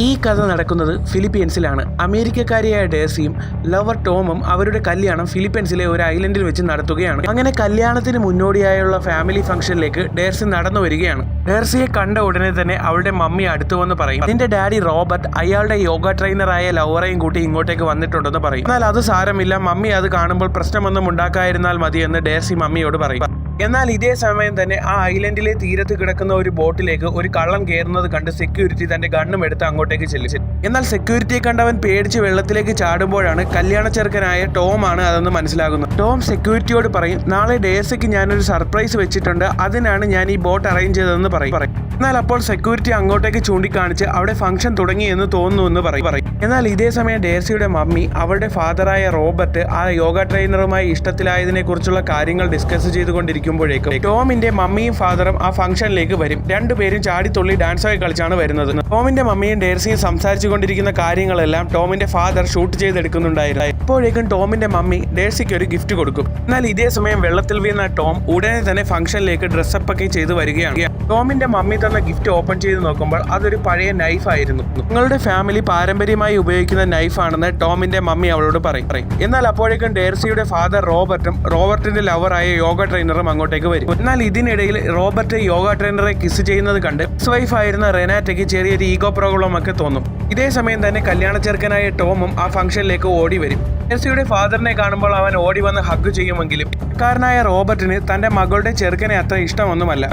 ഈ കഥ നടക്കുന്നത് ഫിലിപ്പീൻസിലാണ്. അമേരിക്കക്കാരിയായ ഡേഴ്സിയും ലവർ ടോമും അവരുടെ കല്യാണം ഫിലിപ്പീൻസിലെ ഒരു ഐലൻഡിൽ വെച്ച് നടത്തുകയാണ്. അങ്ങനെ കല്യാണത്തിന് മുന്നോടിയായുള്ള ഫാമിലി ഫംഗ്ഷനിലേക്ക് ഡേഴ്സി നടന്നു വരികയാണ്. ഡേഴ്സിയെ കണ്ട ഉടനെ തന്നെ അവളുടെ മമ്മി അടുത്തു വന്ന് പറയും, നിന്റെ ഡാഡി റോബർട്ട് അയാളുടെ യോഗ ട്രെയിനറായ ലവറേയും കൂട്ടി ഇങ്ങോട്ടേക്ക് വന്നിട്ടുണ്ടെന്ന് പറയും. എന്നാൽ അത് സാരമില്ല, മമ്മി അത് കാണുമ്പോൾ പ്രശ്നമൊന്നും ഉണ്ടാക്കാതിരുന്നാൽ മതി എന്ന് ഡേഴ്സി മമ്മിയോട് പറയും. എന്നാൽ ഇതേ സമയം തന്നെ ആ ഐലൻഡിലെ തീരത്ത് കിടക്കുന്ന ഒരു ബോട്ടിലേക്ക് ഒരു കള്ളൻ കയറുന്നത് കണ്ട് സെക്യൂരിറ്റി തന്റെ ഗണ്ണും എടുത്ത് അങ്ങോട്ടേക്ക് ചെല്ലും. എന്നാൽ സെക്യൂരിറ്റിയെ കണ്ടവൻ പേടിച്ച് വെള്ളത്തിലേക്ക് ചാടുമ്പോഴാണ് കല്യാണ ചെറുക്കനായ ടോം ആണ് അതെന്ന് മനസ്സിലാകുന്നത്. ടോം സെക്യൂരിറ്റിയോട് പറയും, നാളെ ഡേഴ്സിക്ക് ഞാനൊരു സർപ്രൈസ് വെച്ചിട്ടുണ്ട്, അതിനാണ് ഞാൻ ഈ ബോട്ട് അറേഞ്ച് ചെയ്തതെന്ന് പറയും. എന്നാൽ അപ്പോൾ സെക്യൂരിറ്റി അങ്ങോട്ടേക്ക് ചൂണ്ടിക്കാണിച്ച് അവിടെ ഫംഗ്ഷൻ തുടങ്ങി എന്ന് തോന്നുന്നു എന്ന് പറയും. എന്നാൽ ഇതേ സമയം ഡേഴ്സിയുടെ മമ്മി അവളുടെ ഫാദറായ റോബർട്ട് ആ യോഗ ട്രെയിനറുമായി ഇഷ്ടത്തിലായതിനെ കുറിച്ചുള്ള കാര്യങ്ങൾ ഡിസ്കസ് ചെയ്തുകൊണ്ടിരിക്കുമ്പോഴേക്കും ടോമിന്റെ മമ്മിയും ഫാദറും ആ ഫംഗ്ഷനിലേക്ക് വരും. രണ്ടുപേരും ചാടിത്തുള്ളി ഡാൻസൊക്കെ കളിച്ചാണ് വരുന്നത്. ടോമിന്റെ മമ്മിയും ഡേഴ്സിയും സംസാരിച്ചു കൊണ്ടിരിക്കുന്ന കാര്യങ്ങളെല്ലാം ടോമിന്റെ ഫാദർ ഷൂട്ട് ചെയ്തെടുക്കുന്നുണ്ടായിരുന്നു. അപ്പോഴേക്കും ടോമിന്റെ മമ്മി ഡേഴ്സിക്ക് ഒരു ഗിഫ്റ്റ് കൊടുക്കും. എന്നാൽ ഇതേ സമയം വെള്ളത്തിൽ വീണ ടോം ഉടനെ തന്നെ ഫംഗ്ഷനിലേക്ക് ഡ്രസ്സപ്പ് ഒക്കെ ചെയ്ത് വരികയാണ്. ടോമിന്റെ മമ്മി തന്ന ഗിഫ്റ്റ് ഓപ്പൺ ചെയ്ത് നോക്കുമ്പോൾ അതൊരു പഴയ നൈഫ് ആയിരുന്നു. നിങ്ങളുടെ ഫാമിലി പാരമ്പര്യമായി ഉപയോഗിക്കുന്ന നൈഫാണെന്ന് ടോമിന്റെ മമ്മി അവളോട് പറയും. എന്നാൽ അപ്പോഴേക്കും ഡേഴ്സിയുടെ ഫാദർ റോബർട്ടിന്റെ ലവറായ യോഗ ട്രെയിനറും അങ്ങോട്ടേക്ക് വരും. എന്നാൽ ഇതിനിടയിൽ റോബർട്ട് യോഗ ട്രെയിനറെ കിസ് ചെയ്യുന്നത് കണ്ട് വൈഫ് ആയിരുന്ന റെനാറ്റയ്ക്ക് ചെറിയൊരു ഈഗോ പ്രോബ്ലം ഒക്കെ തോന്നും. ഇതേ സമയം തന്നെ കല്യാണ ചെറുക്കനായ ടോമും ആ ഫംഗ്ഷനിലേക്ക് ഓടി വരും. ഡേഴ്സിയുടെ ഫാദറിനെ കാണുമ്പോൾ അവൻ ഓടി വന്ന് ഹഗ് ചെയ്യുമെങ്കിലും കാരനായ റോബർട്ടിന് തന്റെ മകളുടെ ചെറുക്കനെ അത്ര ഇഷ്ടമൊന്നുമല്ല.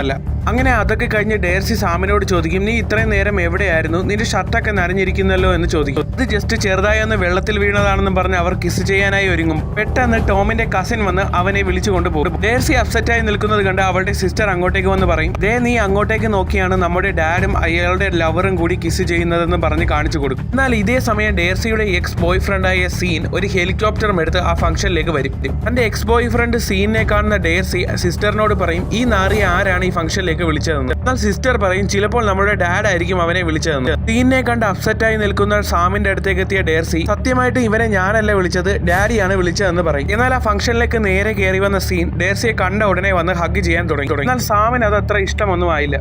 അങ്ങനെ അതൊക്കെ കഴിഞ്ഞ് ഡേഴ്സി സാമിനോട് ചോദിക്കും, നീ ഇത്രയും നേരം എവിടെയായിരുന്നു, നിന്റെ ഷർട്ടൊക്കെ നനഞ്ഞിരിക്കുന്നല്ലോ എന്ന് ചോദിക്കും. ഇത് ജസ്റ്റ് ചെറുതായി ഒന്ന് വെള്ളത്തിൽ വീണതാണെന്നും പറഞ്ഞ് അവർ കിസ് ചെയ്യാനായി ഒരുങ്ങും. പെട്ടെന്ന് ടോമിന്റെ കസിൻ വന്ന് അവനെ വിളിച്ചു കൊണ്ടുപോകും. ഡേഴ്സി അപ്സെറ്റായി നിൽക്കുന്നത് കണ്ട് അവളുടെ സിസ്റ്റർ അങ്ങോട്ടേക്ക് വന്ന് പറയും, ദേ നീ അങ്ങോട്ടേക്ക് നോക്കിയാണ് നമ്മുടെ ഡാഡും അയാളുടെ ലവറും കൂടി കിസ് ചെയ്യുന്നതെന്ന് പറഞ്ഞ് കാണിച്ചു കൊടുക്കും. എന്നാൽ ഇതേ സമയം ഡേഴ്സിയുടെ എക്സ് ബോയ് ഫ്രണ്ടായ സീൻ ഒരു ഹെലികോപ്റ്ററും എടുത്ത് ആ ഫംഗ്ഷനിലേക്ക് വരും. തന്റെ എക്സ് ബോയ് ഫ്രണ്ട് സീനിനെ കാണുന്ന ഡേഴ്സി സിസ്റ്ററിനോട് പറയും, ഈ നാറി ആരാണ് ഈ ഫംഗ്ഷനിലേക്ക് വിളിച്ചതെന്ന്. എന്നാൽ സിസ്റ്റർ പറയും, ചിലപ്പോൾ നമ്മുടെ ഡാഡ് ആയിരിക്കും അവനെ വിളിച്ചതെന്ന്. സീനിനെ കണ്ട് അപ്സെറ്റായി നിൽക്കുന്ന സാമിന്റെ അടുത്തേക്ക് എത്തിയ ഡേഴ്സി സത്യമായിട്ട് ഇവനെ ഞാനല്ല വിളിച്ചത്, ഡാഡിയാണ് വിളിച്ചതെന്ന് പറയും. എന്നാൽ ആ ഫംഗ്ഷനിലേക്ക് നേരെ കയറി വന്ന സീൻ ഡേഴ്സിയെ കണ്ട ഉടനെ വന്ന് ഹഗ് ചെയ്യാൻ തുടങ്ങി. എന്നാൽ സാമിന് അത് അത്ര ഇഷ്ടമൊന്നും ആയില്ല.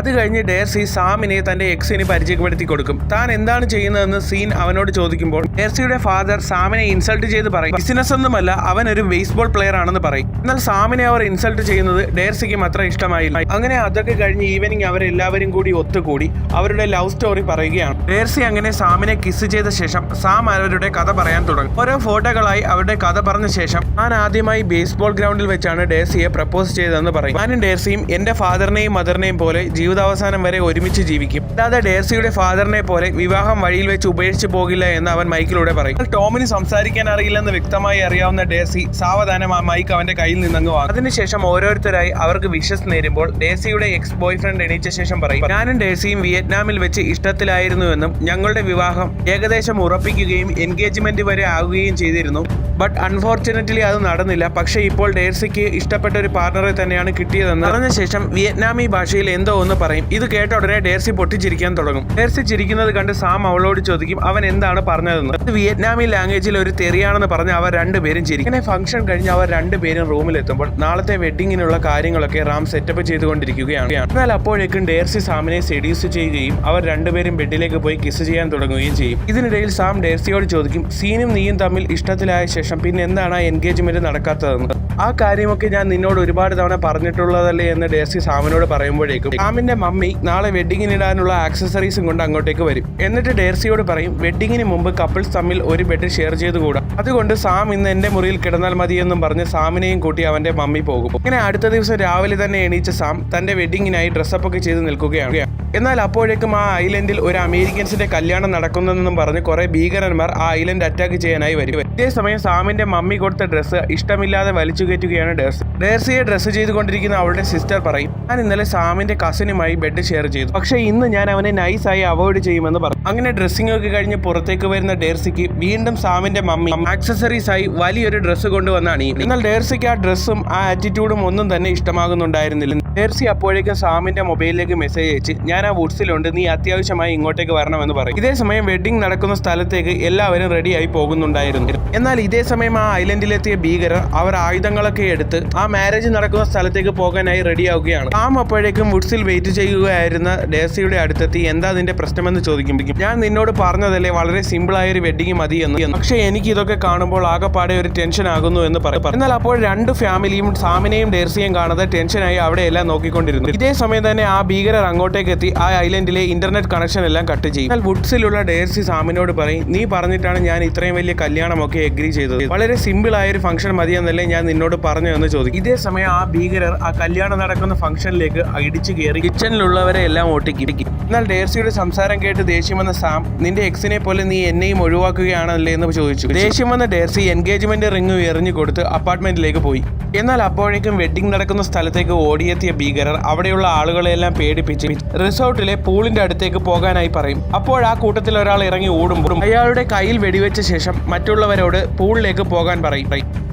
അത് കഴിഞ്ഞ് ഡേഴ്സി സാമിനെ തന്റെ എക്സിന് പരിചയപ്പെടുത്തി കൊടുക്കും. താൻ എന്താണ് ചെയ്യുന്നതെന്ന് സീൻ അവനോട് ചോദിക്കുമ്പോൾ ഡേഴ്സിയുടെ ഫാദർ സാമിനെ ഇൻസൾട്ട് ചെയ്ത് പറയും, ബിസിനസ് ഒന്നുമല്ല, അവൻ ഒരു ബേസ്ബോൾ പ്ലെയർ ആണെന്ന് പറയും. എന്നാൽ സാമിനെ അവർ ഇൻസൾട്ട് ചെയ്യുന്നത് ഡേഴ്സിക്കും അത്ര ഇഷ്ടമായില്ല. അങ്ങനെ അതൊക്കെ കഴിഞ്ഞ് ഈവനിങ് അവരെല്ലാവരും കൂടി ഒത്തുകൂടി അവരുടെ ലവ് സ്റ്റോറി പറയുകയാണ്. ഡേഴ്സി അങ്ങനെ സാമിനെ കിസ് ചെയ്ത ശേഷം സാം അവരുടെ കഥ പറയാൻ തുടങ്ങും. ഓരോ ഫോട്ടോകളായി അവരുടെ കഥ പറഞ്ഞ ശേഷം ഞാൻ ആദ്യമായി ബേസ്ബോൾ ഗ്രൗണ്ടിൽ വെച്ചാണ് ഡേഴ്സിയെ പ്രപ്പോസ് ചെയ്തതെന്ന് പറയും. ഞാനും ഡേഴ്സിയും എന്റെ ഫാദറിനെയും മദറിനെയും പോലെ ജീവിതാവസാനം വരെ ഒരുമിച്ച് ജീവിക്കും, അല്ലാതെ ഡേഴ്സിയുടെ ഫാദറിനെ പോലെ വിവാഹം വഴിയിൽ വെച്ച് ഉപേക്ഷിച്ച് പോകില്ല എന്ന് അവൻ മൈക്കിലൂടെ പറയും. ടോമിന് സംസാരിക്കാൻ അറിയില്ലെന്ന് വ്യക്തമായി അറിയാവുന്ന ഡേഴ്സി സാവധാനം ആ മൈക്ക് അവന്റെ കയ്യിൽ നിന്നങ്ങ് വാങ്ങും. അതിനുശേഷം ഓരോരുത്തരായി അവർക്ക് വിഷസ് നേരുമ്പോൾ ഡേഴ്സിയുടെ എക്സ് ബോയ് ഫ്രണ്ട് എണീച്ച ശേഷം പറയും, ഞാനും ഡേഴ്സിയും വിയറ്റ്നാമിൽ വെച്ച് ഇഷ്ടത്തിലായിരുന്നുവെന്നും ഞങ്ങളുടെ വിവാഹം ഏകദേശം ഉറപ്പിക്കുകയും എൻഗേജ്മെന്റ് വരെ ആകുകയും ചെയ്തിരുന്നു. ബട്ട് അൺഫോർച്ചുനേറ്റ്ലി അത് നടന്നില്ല. പക്ഷേ ഇപ്പോൾ ഡേഴ്സിക്ക് ഇഷ്ടപ്പെട്ട ഒരു പാർട്ണറെ തന്നെയാണ് കിട്ടിയതെന്ന് പറഞ്ഞ ശേഷം വിയറ്റ്നാമി ഭാഷയിൽ എന്തോ ഒന്ന് പറയും. ഇത് കേട്ട ഉടനെ ഡേഴ്സി പൊട്ടിച്ചിരിക്കാൻ തുടങ്ങും. ഡേഴ്സി ചിരിക്കുന്നത് കണ്ട് സാം അവളോട് ചോദിക്കും അവൻ എന്താണ് പറഞ്ഞതെന്ന്. അത് വിയറ്റ്നാമി ലാംഗ്വേജിൽ ഒരു തെറിയാണെന്ന് പറഞ്ഞ് അവർ രണ്ടുപേരും ചിരിക്കും. അങ്ങനെ ഫംഗ്ഷൻ കഴിഞ്ഞ് അവർ രണ്ടുപേരും റൂമിലെത്തുമ്പോൾ നാളത്തെ വെഡിങ്ങിനുള്ള കാര്യങ്ങളൊക്കെ റാം സെറ്റപ്പ് ചെയ്തുകൊണ്ടിരിക്കുകയാണ്. എന്നാൽ അപ്പോഴേക്കും ഡേഴ്സി സാമിനെ സെഡ്യൂസ് ചെയ്യുകയും അവർ രണ്ടുപേരും ബെഡിലേക്ക് പോയി കിസ് ചെയ്യാൻ തുടങ്ങുകയും ചെയ്യും. ഇതിനിടയിൽ സാം ഡേഴ്സിയോട് ചോദിക്കും, സീനും നീയും തമ്മിൽ ഇഷ്ടത്തിലായ ശേഷം പിന്നെ എന്താണ് ആ എൻഗേജ്മെന്റ് നടക്കാത്തതെന്ന്. ആ കാര്യമൊക്കെ ഞാൻ നിന്നോട് ഒരുപാട് തവണ പറഞ്ഞിട്ടുള്ളതല്ലേ എന്ന് ഡേഴ്സി സാമിനോട് പറയുമ്പോഴേക്കും സാമിന്റെ മമ്മി നാളെ വെഡിങ്ങിനിടാനുള്ള ആക്സസറീസും കൊണ്ട് അങ്ങോട്ടേക്ക് വരും. എന്നിട്ട് ഡേഴ്സിയോട് പറയും, വെഡിങ്ങിന് മുമ്പ് കപ്പിൾസ് തമ്മിൽ ഒരു ബെഡ് ഷെയർ ചെയ്തുകൂടാ, അതുകൊണ്ട് സാം ഇന്ന് എന്റെ മുറിയിൽ കിടന്നാൽ മതിയെന്നും പറഞ്ഞ് സാമിനെയും കൂട്ടി അവന്റെ മമ്മി പോകും. അങ്ങനെ അടുത്ത ദിവസം രാവിലെ തന്നെ എണീച്ച സാം തന്റെ വെഡിങ്ങിനായി ഡ്രസ്സപ്പ് ഒക്കെ ചെയ്ത് നിൽക്കുകയാണ്. എന്നാൽ അപ്പോഴേക്കും ആ ഐലൻഡിൽ ഒരു അമേരിക്കൻസിന്റെ കല്യാണം നടക്കുന്നതെന്നും പറഞ്ഞ് കുറെ ഭീകരന്മാർ ആ ഐലൻഡ് അറ്റാക്ക് ചെയ്യാനായി വരും. ഇതേ സമയം സാമിന്റെ മമ്മി കൊടുത്ത ഡ്രസ്സ് ഇഷ്ടമില്ലാതെ വലിച്ചു കയറ്റുകയാണ് ഡേഴ്സിയെ ഡ്രസ്സ് ചെയ്തുകൊണ്ടിരിക്കുന്ന അവളുടെ സിസ്റ്റർ പറയും, ഞാൻ ഇന്നലെ സാമിന്റെ കസിനുമായി ബെഡ് ഷെയർ ചെയ്തു, പക്ഷേ ഇന്ന് ഞാൻ അവനെ നൈസായി അവോയ്ഡ് ചെയ്യുമെന്ന് പറഞ്ഞു. അങ്ങനെ ഡ്രസ്സിംഗ് ഒക്കെ കഴിഞ്ഞ് പുറത്തേക്ക് വരുന്ന ഡേഴ്സിക്ക് വീണ്ടും സാമിന്റെ മമ്മി ആക്സസറീസ് ആയി വലിയൊരു ഡ്രസ്സ് കൊണ്ടുവന്ന് അണിയും. എന്നാൽ ഡേഴ്സിക്ക് ആ ഡ്രസ്സും ആ ആറ്റിറ്റ്യൂഡും ഒന്നും തന്നെ ഇഷ്ടമാകുന്നുണ്ടായിരുന്നില്ല. ഡേഴ്സി അപ്പോഴേക്കും സാമിന്റെ മൊബൈലിലേക്ക് മെസ്സേജ് അയച്ച് ഞാൻ ആ വുഡ്സിലുണ്ട്, നീ അത്യാവശ്യമായി ഇങ്ങോട്ടേക്ക് വരണമെന്ന് പറയും. ഇതേ സമയം വെഡിങ് നടക്കുന്ന സ്ഥലത്തേക്ക് എല്ലാവരും റെഡിയായി പോകുന്നുണ്ടായിരുന്നു. എന്നാൽ ഇതേ സമയം ആ ഐലൻഡിലെത്തിയ ഭീകരർ അവർ ആയുധങ്ങളൊക്കെ എടുത്ത് ആ മാരേജ് നടക്കുന്ന സ്ഥലത്തേക്ക് പോകാനായി റെഡിയാവുകയാണ്. സാം അപ്പോഴേക്കും വുഡ്സിൽ വെയിറ്റ് ചെയ്യുകയായിരുന്ന ഡേഴ്സിയുടെ അടുത്തെത്തി എന്താ നിന്റെ പ്രശ്നമെന്ന് ചോദിക്കുമ്പോൾ ഞാൻ നിന്നോട് പറഞ്ഞതല്ലേ വളരെ സിമ്പിളായ ഒരു വെഡിങ് മതി എന്ന്, പക്ഷേ എനിക്ക് ഇതൊക്കെ കാണുമ്പോൾ ആകെപ്പാടെ ഒരു ടെൻഷൻ ആകുന്നു എന്ന് പറയും. എന്നാൽ അപ്പോൾ രണ്ട് ഫാമിലിയും സാമിനെയും ഡേഴ്സിയെയും കാണാതെ ടെൻഷനായി അവിടെ എല്ലാം നോക്കിക്കൊണ്ടിരുന്നു. ഇതേ സമയം തന്നെ ആ ഭീകരർ അങ്ങോട്ടേക്ക് എത്തി ആ ഐലൻഡിലെ ഇന്റർനെറ്റ് കണക്ഷൻ എല്ലാം കട്ട് ചെയ്യും. എന്നാൽ വുഡ്സിലുള്ള ഡേഴ്സി സാമിനോട് പറയും നീ പറഞ്ഞിട്ടാണ് ഞാൻ ഇത്രയും വലിയ കല്യാണമൊക്കെ എഗ്രി ചെയ്തത്, വളരെ സിമ്പിൾ ആയ ഒരു ഫംഗ്ഷൻ മതിയെന്നല്ലേ ഞാൻ നിന്നോട് പറഞ്ഞു എന്ന് ചോദിക്കും. ഇതേ സമയം ആ ഭീകരർ ആ കല്യാണം നടക്കുന്ന ഫംഗ്ഷനിലേക്ക് ഇടിച്ചു കയറി കിച്ചണിലുള്ളവരെ എല്ലാം ഓട്ടിക്കും. എന്നാൽ ഡേഴ്സിയുടെ സംസാരം കേട്ട് ദേഷ്യം വന്ന സാം നിന്റെ എക്സിനെ പോലെ നീ എന്നെയും ഒഴിവാക്കുകയാണല്ലേ എന്ന് ചോദിച്ചു. ദേഷ്യം വന്ന ഡേഴ്സി എൻഗേജ്മെന്റ് റിംഗ് എറിഞ്ഞു കൊടുത്ത് അപ്പാർട്ട്മെന്റിലേക്ക് പോയി. എന്നാൽ അപ്പോഴേക്കും വെഡിങ് നടക്കുന്ന സ്ഥലത്തേക്ക് ഓടിയെത്തിയ ഭീകരർ അവിടെയുള്ള ആളുകളെല്ലാം പേടിപ്പിച്ച് റിസോർട്ടിലെ പൂളിന്റെ അടുത്തേക്ക് പോകാനായി പറയും. അപ്പോൾ ആ കൂട്ടത്തിൽ ഒരാൾ ഇറങ്ങി ഓടുമ്പോൾ അയാളുടെ കയ്യിൽ വെടിവെച്ച ശേഷം മറ്റുള്ളവരോട് പൂളിലേക്ക് പോകാൻ പറയും.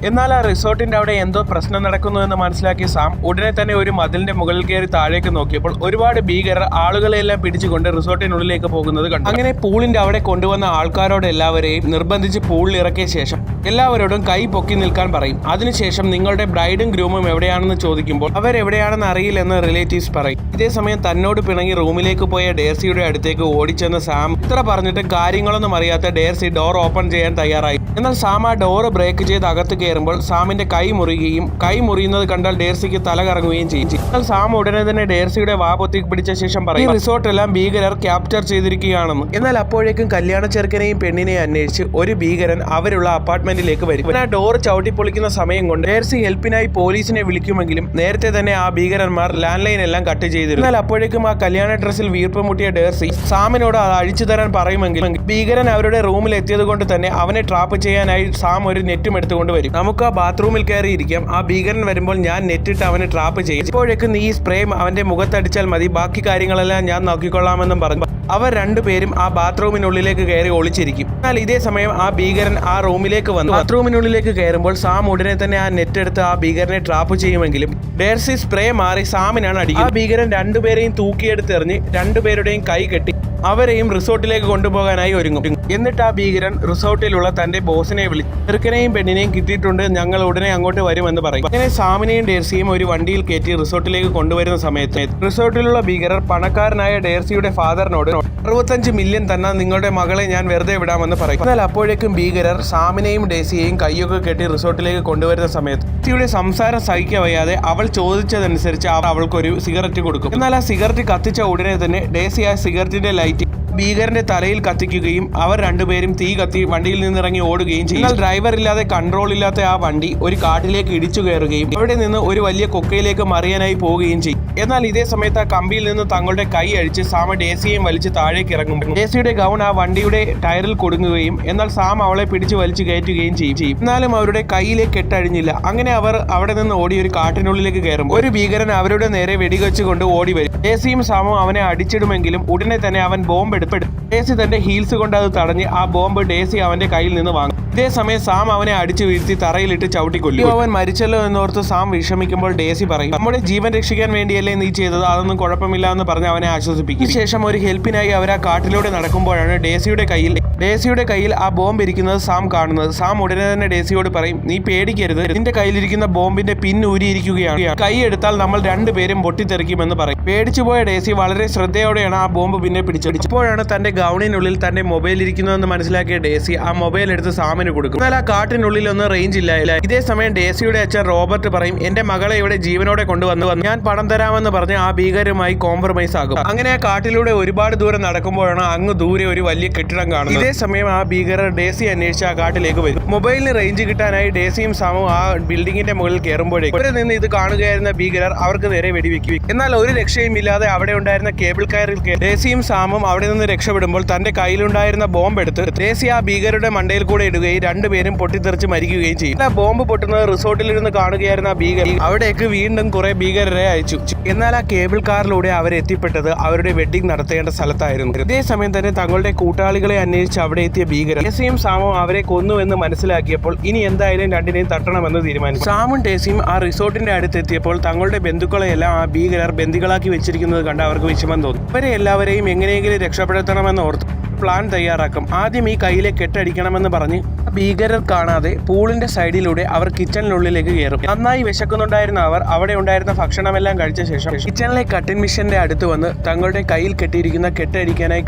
എന്നാൽ ആ റിസോർട്ടിന്റെ അവിടെ എന്തോ പ്രശ്നം നടക്കുന്നു എന്ന് മനസ്സിലാക്കിയ സാം ഉടനെ തന്നെ ഒരു മതിലിന്റെ മുകളിൽ കയറി താഴേക്ക് നോക്കിയപ്പോൾ ഒരുപാട് ഭീകരർ ആളുകളെല്ലാം പിടിച്ചുകൊണ്ട് റിസോർട്ടിനുള്ളിലേക്ക് പോകുന്നത് കണ്ടു. അങ്ങനെ പൂളിന്റെ അവിടെ കൊണ്ടുവന്ന ആൾക്കാരോട് എല്ലാവരെയും നിർബന്ധിച്ച് പൂളിൽ ഇറക്കിയ ശേഷം എല്ലാവരോടും കൈ പൊക്കി നിൽക്കാൻ പറയും. അതിനുശേഷം നിങ്ങളുടെ ബ്രൈഡും ഗ്രൂമും എവിടെയാണെന്ന് ചോദിക്കുമ്പോൾ അവരെവിടെയാണെന്ന് അറിയില്ലെന്ന് റിലേറ്റീവ്സ് പറയും. ഇതേ സമയം തന്നോട് പിണങ്ങി റൂമിലേക്ക് പോയ ഡേഴ്സിയുടെ അടുത്തേക്ക് ഓടിച്ചെന്ന സാം ഇത്ര പറഞ്ഞിട്ട് കാര്യങ്ങളൊന്നും അറിയാത്ത ഡേഴ്സി ഡോർ ഓപ്പൺ ചെയ്യാൻ തയ്യാറായി. എന്നാൽ സാം ആ ഡോറ് ബ്രേക്ക് ചെയ്ത് അകത്ത് കയറുമ്പോൾ സാമിന്റെ കൈ മുറിയുകയും കൈ മുറിയുന്നത് കണ്ടാൽ ഡേഴ്സിക്ക് തല കറങ്ങുകയും ചെയ്യും. എന്നാൽ സാം ഉടനെ തന്നെ ഡേഴ്സിയുടെ വാ പൊത്തി പിടിച്ച ശേഷം പറയും റിസോർട്ടെല്ലാം ഭീകരർ ക്യാപ്ചർ ചെയ്തിരിക്കുകയാണെന്ന്. എന്നാൽ അപ്പോഴേക്കും കല്യാണ ചെറുക്കനെയും പെണ്ണിനെയും അന്വേഷിച്ച് ഒരു ഭീകരൻ അവരുള്ള അപ്പാർട്ട്മെന്റിലേക്ക് വരും. ആ ഡോർ ചവിട്ടിപ്പൊളിക്കുന്ന സമയം കൊണ്ട് ഡേഴ്സി ഹെൽപ്പിനായി പോലീസിനെ വിളിക്കുമെങ്കിലും നേരത്തെ തന്നെ ആ ഭീകരന്മാർ ലാൻഡ് ലൈൻ എല്ലാം കട്ട് ചെയ്തിരുന്നു. എന്നാൽ അപ്പോഴേക്കും ആ കല്യാണ ഡ്രസ്സിൽ വീർപ്പ് മുട്ടിയ ഡേഴ്സി സാമിനോട് അത് അഴിച്ചു തരാൻ പറയുമെങ്കിലും ഭീകരൻ അവരുടെ റൂമിൽ എത്തിയത് കൊണ്ട് തന്നെ അവനെ ട്രാപ്പ് ചെയ്യാനായി സാം ഒരു നെറ്റും എടുത്തുകൊണ്ട് വരും. നമുക്ക് ആ ബാത്റൂമിൽ കയറിയിരിക്കാം, ആ ഭീകരൻ വരുമ്പോൾ ഞാൻ നെറ്റിട്ട് അവനെ ട്രാപ്പ് ചെയ്യും. ഇപ്പോഴേക്കും നീ ഈ സ്പ്രേ അവന്റെ മുഖത്തടിച്ചാൽ മതി, ബാക്കി കാര്യങ്ങളെല്ലാം ഞാൻ നോക്കിക്കൊള്ളാമെന്നും പറഞ്ഞു അവർ രണ്ടുപേരും ആ ബാത്റൂമിനുള്ളിലേക്ക് കയറി ഒളിച്ചിരിക്കും. എന്നാൽ ഇതേ സമയം ആ ഭീകരൻ ആ റൂമിലേക്ക് വന്നു ബാത്റൂമിനുള്ളിലേക്ക് കയറുമ്പോൾ സാം ഉടനെ തന്നെ ആ നെറ്റ് എടുത്ത് ആ ഭീകരനെ ട്രാപ്പ് ചെയ്യുമെങ്കിലും ഡേഴ്സി സ്പ്രേ മാറി സാമിനാണ് അടിക്കുന്നത്. ആ ഭീകരൻ രണ്ടുപേരെയും തൂക്കിയെടുത്തെറിഞ്ഞ് രണ്ടുപേരുടെയും കൈ കെട്ടി അവരെയും റിസോർട്ടിലേക്ക് കൊണ്ടുപോകാനായി ഒരുങ്ങും. എന്നിട്ട് ആ ഭീകരൻ റിസോർട്ടിലുള്ള തന്റെ ബോസിനെ വിളിച്ചു ചെറുക്കനെയും പെണ്ണിനെയും കിട്ടിയിട്ടുണ്ട്, ഞങ്ങൾ ഉടനെ അങ്ങോട്ട് വരുമെന്ന് പറയും. അങ്ങനെ സാമിനെയും ഡേഴ്സിയും ഒരു വണ്ടിയിൽ കയറ്റി റിസോർട്ടിലേക്ക് കൊണ്ടുവരുന്ന സമയത്ത് റിസോർട്ടിലുള്ള ഭീകരർ പണക്കാരനായ ഡേഴ്സിയുടെ ഫാദറിനോട് 65 മില്യൺ തന്നെ നിങ്ങളുടെ മകളെ ഞാൻ വെറുതെ വിടാമെന്ന് പറയും. എന്നാൽ അപ്പോഴേക്കും ഭീകരർ സാമിനെയും ഡേഴ്സിയെയും കൈയൊക്കെ കെട്ടി റിസോർട്ടിലേക്ക് കൊണ്ടുവരുന്ന സമയത്ത് ഡേഴ്സിയുടെ സംസാരം സഹിക്കാൻ വയ്യാതെ അവൾ ചോദിച്ചതനുസരിച്ച് അവൾക്കൊരു സിഗരറ്റ് കൊടുക്കും. എന്നാൽ ആ സിഗരറ്റ് കത്തിച്ച ഉടനെ തന്നെ ഡേഴ്സി ആ സിഗരറ്റിന്റെ ലൈറ്റ് ഭീകരന്റെ തലയിൽ കത്തിക്കുകയും അവർ രണ്ടുപേരും തീ കത്തി വണ്ടിയിൽ നിന്നിറങ്ങി ഓടുകയും ചെയ്യും. എന്നാൽ ഡ്രൈവർ ഇല്ലാതെ കൺട്രോൾ ഇല്ലാത്ത ആ വണ്ടി ഒരു കാട്ടിലേക്ക് ഇടിച്ചു കയറുകയും അവിടെ നിന്ന് ഒരു വലിയ കൊക്കയിലേക്ക് മറിയാനായി പോവുകയും ചെയ്യും. എന്നാൽ ഇതേ സമയത്ത് ആ കമ്പിയിൽ നിന്ന് തങ്ങളുടെ കൈ അഴിച്ച് സാം ഡേസിയെയും വലിച്ച് താഴേക്ക് ഇറങ്ങും. ഡേസിയുടെ ഗൗൺ ആ വണ്ടിയുടെ ടയറിൽ കൊടുങ്ങുകയും എന്നാൽ സാം അവളെ പിടിച്ച് വലിച്ചു കയറ്റുകയും ചെയ്യും. എന്നാലും അവരുടെ കൈയിലേക്ക് കെട്ടഴിഞ്ഞില്ല. അങ്ങനെ അവർ അവിടെ നിന്ന് ഓടി ഒരു കാട്ടിനുള്ളിലേക്ക് കയറും. ഒരു ഭീകരൻ അവരുടെ നേരെ വെടിവെച്ചുകൊണ്ട് ഓടി വരും. ഡേസിയും സാമും അവനെ അടിച്ചിടുമെങ്കിലും ഉടനെ തന്നെ അവൻ ബോംബ് എടുപ്പെടും. ഡേസി തന്റെ ഹീൽസ് കൊണ്ട് അത് തടഞ്ഞ് ആ ബോംബ് ഡേസി അവന്റെ കയ്യിൽ നിന്ന് വാങ്ങും. ഇതേ സമയം സാം അവനെ അടിച്ചു വീഴ്ത്തി തറയിലിട്ട് ചവിട്ടിക്കൊല്ലും. അവൻ മരിച്ചല്ലോ എന്നോർത്ത് സാം വിഷമിക്കുമ്പോൾ ഡേസി പറയും നമ്മുടെ ജീവൻ രക്ഷിക്കാൻ വേണ്ടിയല്ലേ നീ ചെയ്തത്, അതൊന്നും കുഴപ്പമില്ല എന്ന് പറഞ്ഞ് അവനെ ആശ്വസിപ്പിക്കും. ശേഷം ഒരു ഹെൽപ്പിനായി അവർ ആ കാട്ടിലൂടെ നടക്കുമ്പോഴാണ് ഡേസിയുടെ കയ്യിൽ ആ ബോംബ് ഇരിക്കുന്നത് സാം കാണുന്നത്. സാം ഉടനെ തന്നെ ഡേസിയോട് പറയും നീ പേടിക്കരുത്, നിന്റെ കയ്യിലിരിക്കുന്ന ബോംബിന്റെ പിൻ ഊരിയിരിക്കുകയാണ്, കൈ എടുത്താൽ നമ്മൾ രണ്ടുപേരും പൊട്ടിത്തെറിക്കുമെന്ന് പറയും. പേടിച്ചുപോയ ഡേസി വളരെ ശ്രദ്ധയോടെയാണ് ആ ബോംബ് പിന്നെ പിടിച്ചത്. ഇപ്പോഴാണ് തന്റെ ഗൗണിനുള്ളിൽ തന്റെ മൊബൈൽ ഇരിക്കുന്നതെന്ന് മനസ്സിലാക്കിയ ഡേസി ആ മൊബൈൽ എടുത്ത് സാമിന് കൊടുക്കും. എന്നാൽ ആ കാട്ടിനുള്ളിൽ ഒന്നും റേഞ്ച് ഇല്ല. ഇതേ സമയം ഡേസിയുടെ അച്ഛൻ റോബർട്ട് പറയും എന്റെ മകളെ ഇവിടെ ജീവനോടെ കൊണ്ടുവന്നു ഞാൻ പണം തരാമെന്ന് പറഞ്ഞ് ആ ഭീകരമായി കോംപ്രമൈസ് ആകും. അങ്ങനെ ആ കാട്ടിലൂടെ ഒരുപാട് ദൂരം നടക്കുമ്പോഴാണ് അങ്ങ് ദൂരെ ഒരു വലിയ കെട്ടിടം കാണുന്നത്. ഇതേ സമയം ആ ഭീകരർ ഡേസി അന്വേഷിച്ച് ആ കാട്ടിലേക്ക് വരും. മൊബൈലിന് റേഞ്ച് കിട്ടാനായി ഡേസിയും സാമും ആ ബിൽഡിങ്ങിന്റെ മുകളിൽ കയറുമ്പോഴേക്കും ഇവിടെ നിന്ന് ഇത് കാണുകയായിരുന്ന ഭീകരർ അവർക്ക് നേരെ വെടിവെക്കും. എന്നാൽ ഒരു രക്ഷയും ഇല്ലാതെ അവിടെ ഉണ്ടായിരുന്ന കേബിൾ കയറിൽ ഡേസിയും സാമും അവിടെ നിന്ന് രക്ഷപ്പെടുമ്പോൾ തന്റെ കയ്യിലുണ്ടായിരുന്ന ബോംബ് എടുത്ത് ഡേസി ആ ഭീകരരുടെ മണ്ടയിൽ കൂടെ ഇടുകയും പൊട്ടുകയും രണ്ടുപേരും പൊട്ടിത്തെറിച്ച് മരിക്കുകയും ചെയ്യും. ആ ബോംബ് പൊട്ടുന്നത് റിസോർട്ടിലിരുന്ന് കാണുകയായിരുന്ന ആ ഭീകരർ അവിടേക്ക് വീണ്ടും കുറെ ഭീകരരെ അയച്ചു. എന്നാൽ ആ കേബിൾ കാറിലൂടെ അവരെത്തിപ്പെട്ടത് അവരുടെ വെഡിങ് നടത്തേണ്ട സ്ഥലത്തായിരുന്നു. ഇതേ സമയം തന്നെ തങ്ങളുടെ കൂട്ടാളികളെ അന്വേഷിച്ച് അവിടെ എത്തിയ ഭീകരർ ടെസിയും സാമും അവരെ കൊന്നുവെന്ന് മനസ്സിലാക്കിയപ്പോൾ ഇനി എന്തായാലും രണ്ടിനെയും തട്ടണമെന്ന് തീരുമാനിച്ചു. സാമും ടെസിയും ആ റിസോർട്ടിന്റെ അടുത്തെത്തിയപ്പോൾ തങ്ങളുടെ ബന്ധുക്കളെയെല്ലാം ആ ഭീകരർ ബന്ദികളാക്കി വെച്ചിരിക്കുന്നത് കണ്ട് അവർക്ക് വിഷമം തോന്നി. അവരെ എല്ലാവരെയും എങ്ങനെയെങ്കിലും രക്ഷപ്പെടുത്തണമെന്ന് ഓർത്തു പ്ലാൻ തയ്യാറാക്കും. ആദ്യം ഈ കയ്യിലെ കെട്ടടിക്കണമെന്ന് പറഞ്ഞ് ഭീകരർ കാണാതെ പൂളിന്റെ സൈഡിലൂടെ അവർ കിച്ചണിനുള്ളിലേക്ക് കയറും. നന്നായി വിശക്കുന്നുണ്ടായിരുന്ന അവർ അവിടെ ഉണ്ടായിരുന്ന ഭക്ഷണമെല്ലാം കഴിച്ച ശേഷം കിച്ചണിലെ കട്ടിംഗ് മെഷീന്റെ അടുത്ത് വന്ന് തങ്ങളുടെ കയ്യിൽ കെട്ടിയിരിക്കുന്ന കെട്ടടിക്കാനായി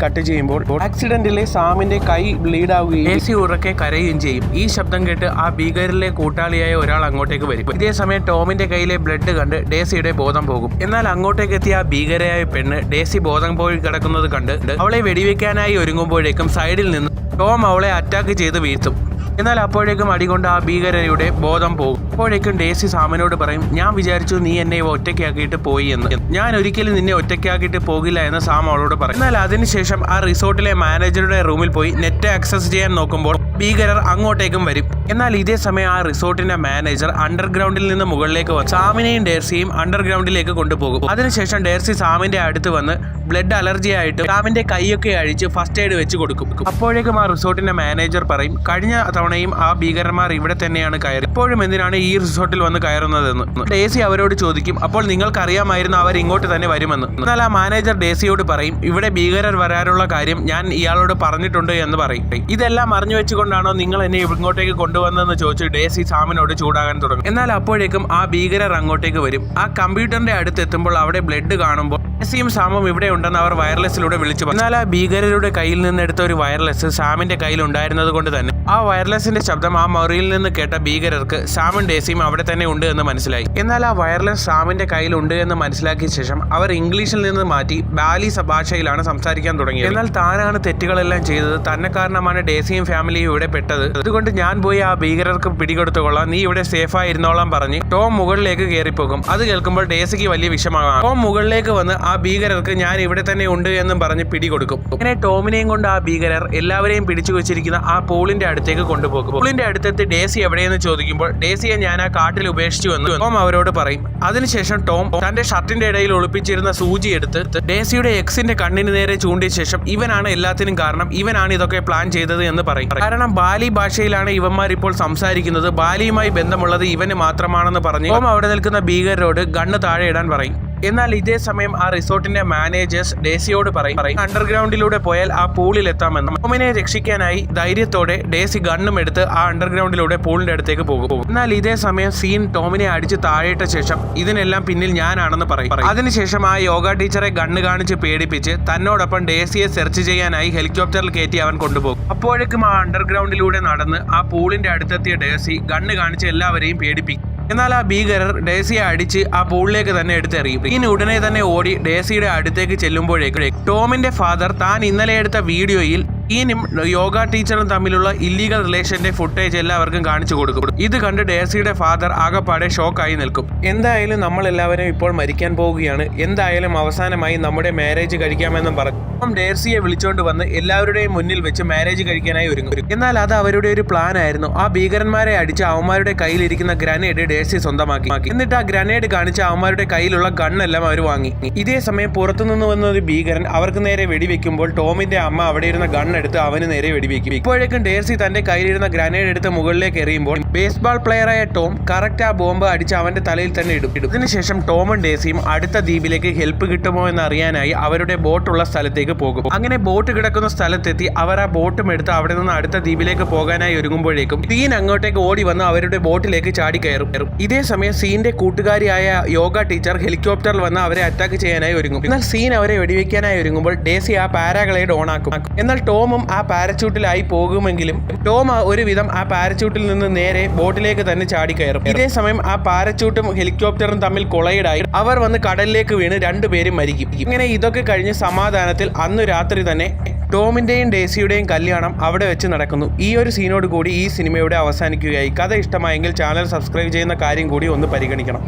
കട്ട് ചെയ്യുമ്പോൾ ആക്സിഡന്റിലെ സാമിന്റെ കൈ ബ്ലീഡ് ആവുകയും ഡേസി ഉറക്കെ കരയുകയും ചെയ്യും. ഈ ശബ്ദം കേട്ട് ആ ഭീകരരിലെ കൂട്ടാളിയായ ഒരാൾ അങ്ങോട്ടേക്ക് വരും. ഇതേ സമയം ടോമിന്റെ കയ്യിലെ ബ്ലഡ് കണ്ട് ഡേസിയുടെ ബോധം പോകും. എന്നാൽ അങ്ങോട്ടേക്ക് എത്തിയ ആ ഭീകരയായ പെണ്ണ് ഡേസി ബോധം പോയി കിടക്കുന്നത് കണ്ട് അവളെ വെടിവെക്കാനായി ഒരുങ്ങുമ്പോഴേക്കും സൈഡിൽ നിന്ന് ടോം അവളെ അറ്റാക്ക് ചെയ്ത് വീഴ്ത്തും. എന്നാൽ അപ്പോഴേക്കും അടികൊണ്ട് ആ ഭീകരയുടെ ബോധം പോകും. അപ്പോഴേക്കും ഡേസി സാമിനോട് പറയും, ഞാൻ വിചാരിച്ചു നീ എന്നെ ഒറ്റയ്ക്കാക്കിയിട്ട് പോയി എന്ന്. ഞാൻ ഒരിക്കലും നിന്നെ ഒറ്റയ്ക്കാക്കിയിട്ട് പോകില്ല എന്ന് സാം അവളോട് പറയും. എന്നാൽ അതിനുശേഷം ആ റിസോർട്ടിലെ മാനേജറുടെ റൂമിൽ പോയി നെറ്റ് ആക്സസ് ചെയ്യാൻ നോക്കുമ്പോൾ ഭീകരർ അങ്ങോട്ടേക്കും വരും. എന്നാൽ ഇതേ സമയം ആ റിസോർട്ടിന്റെ മാനേജർ അണ്ടർഗ്രൗണ്ടിൽ നിന്ന് മുകളിലേക്ക് വന്ന് സാമിനെയും ഡേർസിയും അണ്ടർഗ്രൗണ്ടിലേക്ക് കൊണ്ടുപോകും. അതിനുശേഷം ഡേർസി സാമിന്റെ അടുത്ത് വന്ന് ബ്ലഡ് അലർജി ആയിട്ട് സാമിന്റെ കൈയൊക്കെ അഴിച്ച് ഫസ്റ്റ് എയ്ഡ് വെച്ച് കൊടുക്കും. അപ്പോഴേക്കും ആ റിസോർട്ടിന്റെ മാനേജർ പറയും, കഴിഞ്ഞ തവണയും ആ ഭീകരന്മാർ ഇവിടെ തന്നെയാണ് കയറി, ഇപ്പോഴും എന്തിനാണ് ഈ റിസോർട്ടിൽ വന്ന് കയറുന്നതെന്ന്. ഡേസി അവരോട് ചോദിക്കും, അപ്പോൾ നിങ്ങൾക്കറിയാമായിരുന്നു അവർ ഇങ്ങോട്ട് തന്നെ വരുമെന്ന്. എന്നാൽ ആ മാനേജർ ഡേസിയോട് പറയും, ഇവിടെ ഭീകരർ വരാനുള്ള കാര്യം ഞാൻ ഇയാളോട് പറഞ്ഞിട്ടുണ്ട് എന്ന് പറയും. ഇതെല്ലാം അറിഞ്ഞു വെച്ചുകൊണ്ടാണോ നിങ്ങൾ എന്നെ ഇങ്ങോട്ടേക്ക് കൊണ്ടുവന്നതെന്ന് ചോദിച്ച് ഡേസി സാമിനോട് ചൂടാകാൻ തുടങ്ങും. എന്നാൽ അപ്പോഴേക്കും ആ ഭീകരർ അങ്ങോട്ടേക്ക് വരും. ആ കമ്പ്യൂട്ടറിന്റെ അടുത്ത് എത്തുമ്പോൾ അവിടെ ബ്ലഡ് കാണുമ്പോൾ ഡേസിയും സാമും ഇവിടെ ഉണ്ടെന്ന് അവർ വയർലെസ്സിലൂടെ വിളിച്ചു. എന്നാൽ ആ ഭീകരരുടെ കയ്യിൽ നിന്ന് എടുത്ത ഒരു വയർലെസ് സാമിന്റെ കയ്യിൽ ഉണ്ടായിരുന്നത് കൊണ്ട് തന്നെ ആ വയർലെസിന്റെ ശബ്ദം ആ മുറിയിൽ നിന്ന് കേട്ട ഭീകരർക്ക് സാമും ഡേസിയും അവിടെ തന്നെ ഉണ്ട് എന്ന് മനസ്സിലായി. എന്നാൽ ആ വയർലെസ് സാമിന്റെ കയ്യിലുണ്ട് എന്ന് മനസ്സിലാക്കിയ ശേഷം അവർ ഇംഗ്ലീഷിൽ നിന്ന് മാറ്റി ബാലി ഭാഷയിലാണ് സംസാരിക്കാൻ തുടങ്ങിയത്. എന്നാൽ താനാണ് തെറ്റുകളെല്ലാം ചെയ്തത്, തന്നെ കാരണമാണ് ഡേസിയും ഫാമിലിയും ഇവിടെ പെട്ടത്, അതുകൊണ്ട് ഞാൻ പോയി ആ ഭീകരർക്ക് പിടികൊടുത്തുകൊള്ളാം, നീ ഇവിടെ സേഫായി ഇരുന്നോളാം പറഞ്ഞ് ടോം മുകളിലേക്ക് കയറിപ്പോകും. അത് കേൾക്കുമ്പോൾ ഡേസിക്ക് വലിയ വിഷമമാണ്. ടോം മുകളിലേക്ക് വന്ന് ആ ഭീകരർക്ക് ഞാൻ ഇവിടെ തന്നെ ഉണ്ട് എന്നും പറഞ്ഞ് പിടികൊടുക്കും. അങ്ങനെ ടോമിനെയും കൊണ്ട് ആ ഭീകരർ എല്ലാവരെയും പിടിച്ചു വെച്ചിരിക്കുന്ന ആ പൂളിന്റെ അടുത്തേക്ക് കൊണ്ടുപോകും. പൂളിന്റെ അടുത്തെത്തി ഡേസി എവിടെയെന്ന് ചോദിക്കുമ്പോൾ ഡേസിയെ ഞാൻ ആ കാട്ടിൽ ഉപേക്ഷിച്ചു എന്ന് ടോം അവരോട് പറയും. അതിനുശേഷം ടോം തന്റെ ഷർട്ടിന്റെ ഇടയിൽ ഒളിപ്പിച്ചിരുന്ന സൂചി എടുത്ത് ഡേസിയുടെ എക്സിന്റെ കണ്ണിന് നേരെ ചൂണ്ടിയ ശേഷം ഇവനാണ് എല്ലാത്തിനും കാരണം, ഇവനാണ് ഇതൊക്കെ പ്ലാൻ ചെയ്തത് എന്ന് പറയും. കാരണം ബാലി ഭാഷയിലാണ് ഇവന്മാർ ഇപ്പോൾ സംസാരിക്കുന്നത്, ബാലിയുമായി ബന്ധമുള്ളത് ഇവന് മാത്രമാണെന്ന് പറഞ്ഞ് ടോം അവിടെ നിൽക്കുന്ന ഭീകരരോട് ഗണ്ണ് താഴെ ഇടാൻ പറയും. എന്നാൽ ഇതേ സമയം ആ റിസോർട്ടിന്റെ മാനേജേഴ്സ് ഡേസിയോട് പറയും അണ്ടർഗ്രൗണ്ടിലൂടെ പോയാൽ ആ പൂളിൽ എത്താമെന്നും. ടോമിനെ രക്ഷിക്കാനായി ധൈര്യത്തോടെ ഡേസി ഗണ്ണും എടുത്ത് ആ അണ്ടർഗ്രൗണ്ടിലൂടെ പൂളിന്റെ അടുത്തേക്ക് പോകും. എന്നാൽ ഇതേ സമയം സീൻ ടോമിനെ അടിച്ച് താഴെയിട്ട ശേഷം ഇതിനെല്ലാം പിന്നിൽ ഞാനാണെന്ന് പറയും. അതിനുശേഷം ആ യോഗ ടീച്ചറെ ഗണ്ണ് കാണിച്ച് പേടിപ്പിച്ച് തന്നോടൊപ്പം ഡേസിയെ സെർച്ച് ചെയ്യാനായി ഹെലികോപ്റ്ററിൽ കയറ്റി അവൻ കൊണ്ടുപോകും. അപ്പോഴേക്കും ആ അണ്ടർഗ്രൗണ്ടിലൂടെ നടന്ന് ആ പൂളിന്റെ അടുത്തെത്തിയ ഡേസി ഗണ്ണ് കാണിച്ച് എല്ലാവരെയും പേടിപ്പിക്കും. എന്നാൽ ആ ഭീകരർ ഡേസിയെ അടിച്ച് ആ പൂളിലേക്ക് തന്നെ എടുത്തെറിയും. ഇനി ഉടനെ തന്നെ ഓടി ഡേസിയുടെ അടുത്തേക്ക് ചെല്ലുമ്പോഴേക്ക് ടോമിന്റെ ഫാദർ താൻ ഇന്നലെ എടുത്ത വീഡിയോയിൽ ഈനും യോഗ ടീച്ചറും തമ്മിലുള്ള ഇല്ലീഗൽ റിലേഷന്റെ ഫുട്ടേജ് എല്ലാവർക്കും കാണിച്ചു കൊടുക്കും. ഇത് കണ്ട് ഡേസിയുടെ ഫാദർ ആകെപ്പാടെ ഷോക്കായി നിൽക്കും. എന്തായാലും നമ്മൾ എല്ലാവരും ഇപ്പോൾ മരിക്കാൻ പോവുകയാണ്, എന്തായാലും അവസാനമായി നമ്മുടെ മാരേജ് കഴിക്കാമെന്നും പറഞ്ഞു ഡേസിയെ വിളിച്ചോണ്ട് വന്ന് എല്ലാവരുടെയും മുന്നിൽ വെച്ച് മാരേജ് കഴിക്കാനായി ഒരുങ്ങും. എന്നാൽ അത് അവരുടെ ഒരു പ്ലാൻ ആയിരുന്നു. ആ ഭീകരന്മാരെ അടിച്ച് അവന്മാരുടെ കയ്യിലിരിക്കുന്ന ഗ്രനേഡ് ഡേസി സ്വന്തമാക്കി. എന്നിട്ട് ആ ഗ്രനേഡ് കാണിച്ച് അവന്മാരുടെ കയ്യിലുള്ള ഗണ്ണെല്ലാം അവർ വാങ്ങി. ഇതേ സമയം പുറത്തുനിന്ന് വന്ന ഒരു ഭീകരൻ അവർക്ക് നേരെ വെടിവെക്കുമ്പോൾ ടോമിന്റെ അമ്മ അവിടെ ഇരുന്ന ഗണ്ണ് എടുത്ത് അവന് നേരെ വെടിവെക്കും. ഇപ്പോഴേക്കും ഡേസി തന്റെ കയ്യിലിരുന്ന ഗ്രനേഡ് എടുത്ത് മുകളിലേക്ക് എറിയുമ്പോൾ ബേസ്ബോൾ പ്ലെയറായ ടോം കറക്റ്റ് ആ ബോംബ് അടിച്ച് അവന്റെ തലയിൽ തന്നെ ഇടും. ഇതിനുശേഷം ടോമും ഡേസിയും അടുത്ത ദ്വീപിലേക്ക് ഹെൽപ്പ് കിട്ടുമോ എന്ന് അറിയാനായി അവരുടെ ബോട്ടുള്ള സ്ഥലത്തേക്ക് പോകും. അങ്ങനെ ബോട്ട് കിടക്കുന്ന സ്ഥലത്തെത്തി അവർ ആ ബോട്ടും എടുത്ത് അവിടെ നിന്ന് അടുത്ത ദ്വീപിലേക്ക് പോകാനായി ഒരുങ്ങുമ്പോഴേക്കും സീൻ അങ്ങോട്ടേക്ക് ഓടി വന്ന് അവരുടെ ബോട്ടിലേക്ക് ചാടി കയറും. ഇതേ സമയം സീന്റെ കൂട്ടുകാരിയായ യോഗ ടീച്ചർ ഹെലികോപ്റ്ററിൽ വന്ന് അവരെ അറ്റാക്ക് ചെയ്യാനായി ഒരുങ്ങും. എന്നാൽ സീൻ അവരെ വെടിവെക്കാനായി ഒരുങ്ങുമ്പോൾ ഡേസി ആ പാരാഗ്ലൈഡ് ഓൺ ആക്കും. എന്നാൽ ടോമും ആ പാരച്യൂട്ടിലായി പോകുമെങ്കിലും ടോം ഒരുവിധം ആ പാരച്യൂട്ടിൽ നിന്ന് നേരെ ബോട്ടിലേക്ക് തന്നെ ചാടി കയറും. ഇതേ സമയം ആ പാരച്യൂട്ടും ഹെലികോപ്റ്ററും തമ്മിൽ കൊളൈഡായി അവർ വന്ന് കടലിലേക്ക് വീണ് രണ്ടുപേരും മരിക്കും. ഇങ്ങനെ ഇതൊക്കെ കഴിഞ്ഞ് സമാധാനത്തിൽ അന്നു രാത്രി തന്നെ ടോമിന്റെയും ഡേസിയുടെയും കല്യാണം അവിടെ വെച്ച് നടക്കുന്നു. ഈ ഒരു സീനോട് കൂടി ഈ സിനിമയുടെ അവസാനിക്കുകയായി. കഥ ഇഷ്ടമായെങ്കിൽ ചാനൽ സബ്സ്ക്രൈബ് ചെയ്യുന്ന കാര്യം കൂടി ഒന്ന് പരിഗണിക്കണം.